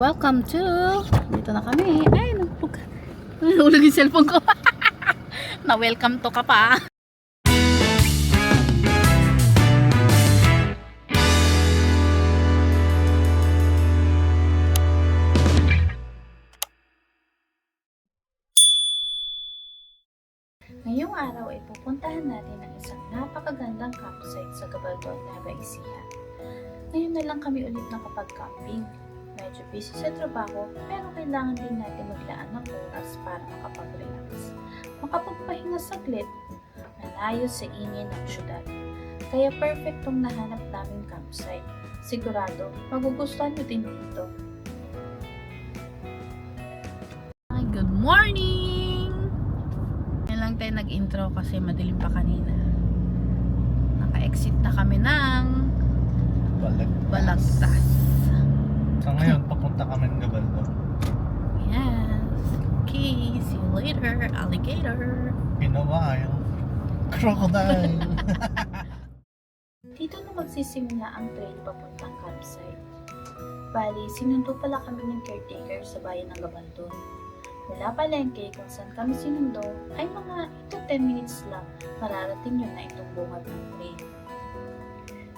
Welcome to, dito na kami. Ay, nahulog yung cellphone ko. Na-welcome to ka pa. Ngayong araw ay pupuntahan natin ang isang napakagandang campsite sa Gabaldon, Nueva Ecija. Ngayon na lang kami ulit nakapag-camping. Medyo busy sa trabaho, pero kailangan din natin maglaan ng oras para makapag-relax. Makapagpahinga saglit, malayo sa ingay ng syudad. Kaya perfectong nahanap namin campsite. Sigurado, magugustuhan nyo din dito. Hi, good morning! Ngayon lang tayo nag-intro kasi madilim pa kanina. Naka-exit na kami ng Balagtas. So ngayon, papunta kami ng Gabaldon. Yes. Okay, see you later, alligator. Pinawa yung crocodile. Dito na magsisimula ang trail papuntang campsite. Bali, sinundo pala kami ng caretaker sa bayan ng Gabaldon. Mula Palengke kung saan kami sinundo ay mga 10 minutes lang mararating yun na itong bungad ng trail.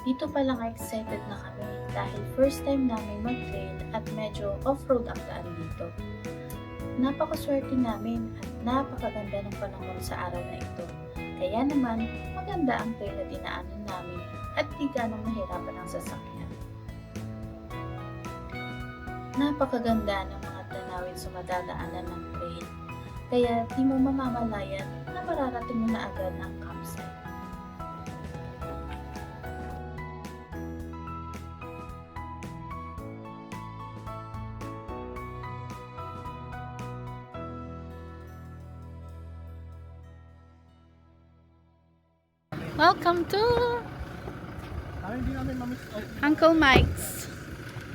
Dito pa lang excited na kami dahil first time namin mag-trail at medyo off-road ang daan dito. Napakaswerte namin at napakaganda ng panahon sa araw na ito. Kaya naman, maganda ang trail na dinaanan namin at di ganong nahirapan ang sasakyan. Napakaganda ng mga tanawin sa madadaanan ng trail. Kaya di mo mamamalayan na mararating mo na agad ang campsite. Welcome to Hindi namin mamiss Uncle Mike's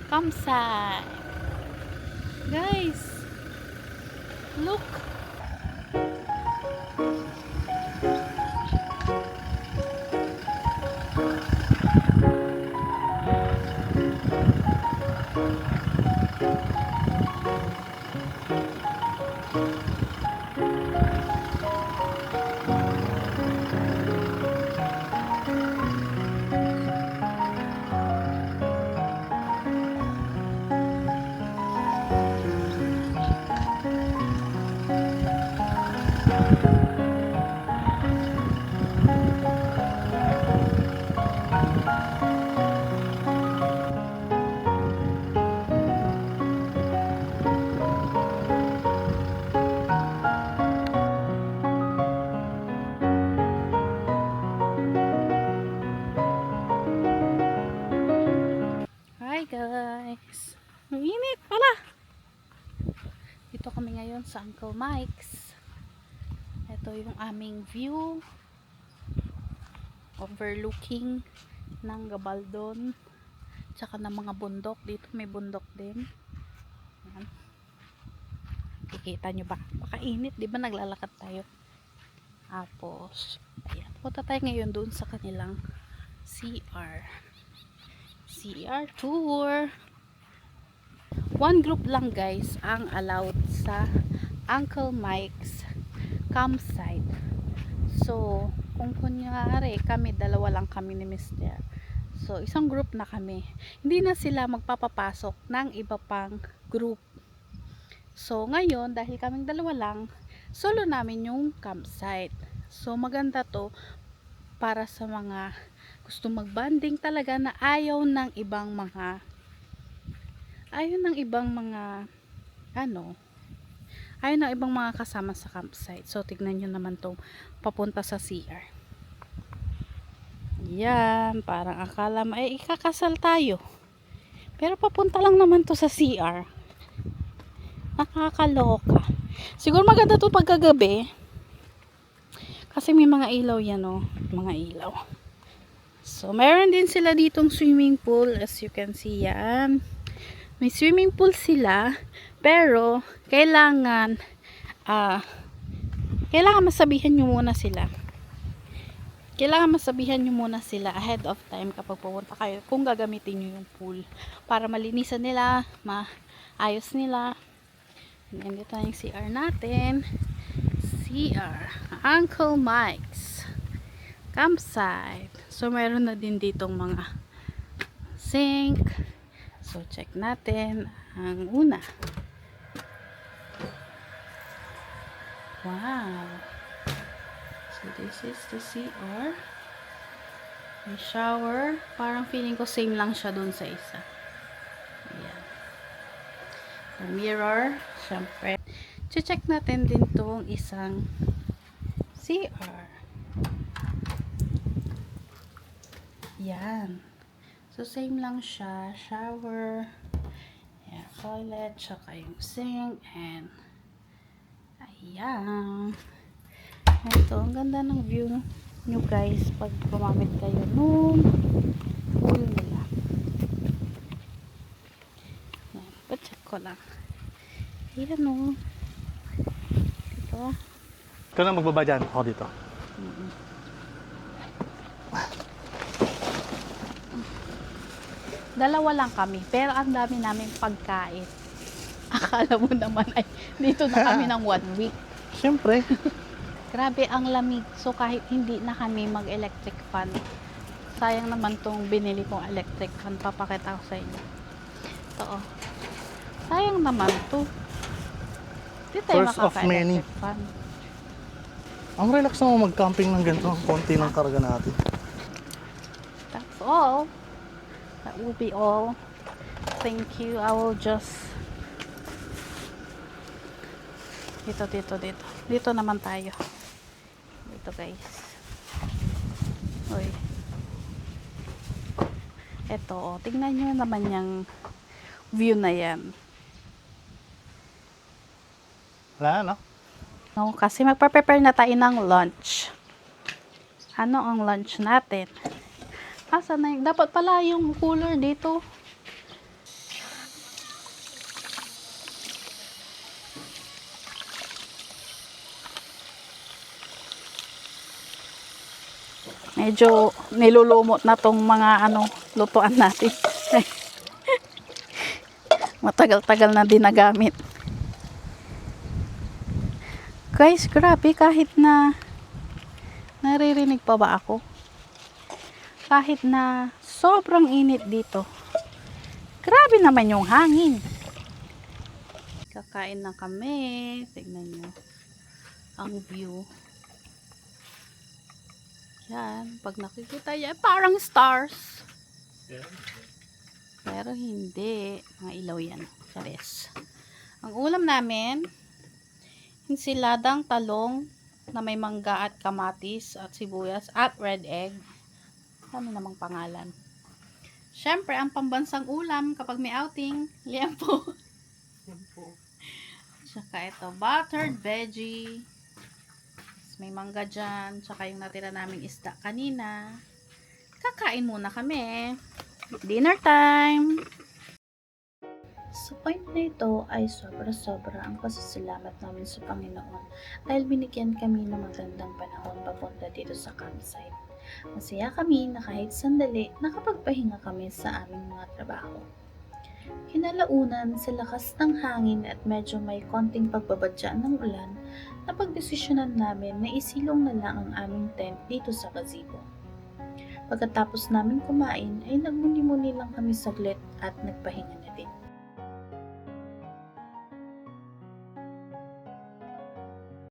campsite. Guys, look. Hi guys. Ang init pala. Dito kami ngayon sa Uncle Mike's. Ito yung aming view overlooking ng Gabaldon tsaka ng mga bundok. Dito may bundok din. Ayan. Kikita nyo ba? Baka init, di ba naglalakad tayo? Tapos ayan, punta tayo ngayon doon sa kanilang CR tour. One group lang guys ang allowed sa Uncle Mike's campsite. So kung kunyari kami dalawa lang kami ni Mr. So isang group na kami. Hindi na sila magpapapasok ng iba pang group. So ngayon dahil kaming dalawa lang, solo namin yung campsite. So maganda to para sa mga gusto magbanding talaga na ayaw ng ibang mga kasama sa campsite. So tignan nyo naman tong papunta sa CR. Yan, parang akala mo ay ikakasal tayo. Pero papunta lang naman to sa CR. Nakakaloka. Siguro maganda to pagkagabi. Kasi may mga ilaw yan, oh. Mga ilaw. So, meron din sila ditong swimming pool. As you can see, yan. May swimming pool sila. Pero, kailangan masabihan nyo muna sila. Ahead of time kapag pupunta kayo kung gagamitin nyo yung pool. Para malinisan nila, ayos nila. And dito na yung CR natin. CR. Uncle Mike's campsite. So, meron na din ditong mga sink. So, check natin ang una. Wow. So, this is the CR. May shower. Parang feeling ko same lang siya dun sa isa. Ayan. The mirror. Siyempre. Check natin din tong isang CR. Yan. So, same lang siya. Shower. Ayan. Toilet. Tsaka yung sink. And ayan. Ito. Ang ganda ng view nyo guys pag gumamit kayo nung pool nila. Ayan. Pa-check ko lang. Ayan o. Ito. Ikaw na magbaba dyan. Ako dito. Dalawa lang kami, pero ang dami namin pagkain. Akala mo naman ay dito na kami ng 1 week. Siyempre. Grabe ang lamig. So kahit hindi na kami mag-electric fan, sayang naman tong binili kong electric fan. Papakita ko sa inyo. Ito oh. Sayang naman to. Hindi tayo First of many. makaka-electric fan. Ang relax naman mag-camping ng ganito. Konti ng karga natin. That's all. That will be all. Thank you. I will just dito. Dito naman tayo. Dito guys. Uy. Eto, oh, tingnan nyo naman yung view na yan. Wala, no? No, kasi magpa-prepare na tayo ng lunch. Ano ang lunch natin? Asa na yung, dapat pala yung cooler dito. Medyo nilulumot na tong mga lutuan natin. Matagal-tagal na din nagamit. Guys, grabe kahit na naririnig pa ba ako? Kahit na sobrang init dito. Grabe naman yung hangin. Kakain na kami. Tignan nyo ang view. Yan, pag nakikita yan, parang stars. Pero hindi. Mga ilaw yan. Charis. Ang ulam namin, ensiladang talong na may mangga at kamatis at sibuyas at red egg. Ano namang pangalan? Siyempre, ang pambansang ulam kapag may outing, liempo. Tsaka ito, buttered veggie. May mangga dyan, tsaka yung natira naming isda kanina. Kakain muna kami. Dinner time! Sa point na ito ay sobra-sobra ang pasasalamat namin sa Panginoon dahil binigyan kami ng magandang panahon papunta dito sa campsite. Masaya kami na kahit sandali nakapagpahinga kami sa aming mga trabaho. Kinalaunan sa lakas ng hangin at medyo may konting pagbabadyaan ng ulan, napagdesisyonan namin na isilong na lang ang aming tent dito sa gazebo. Pagkatapos namin kumain ay nagmuni-muni lang kami saglit at nagpahinga na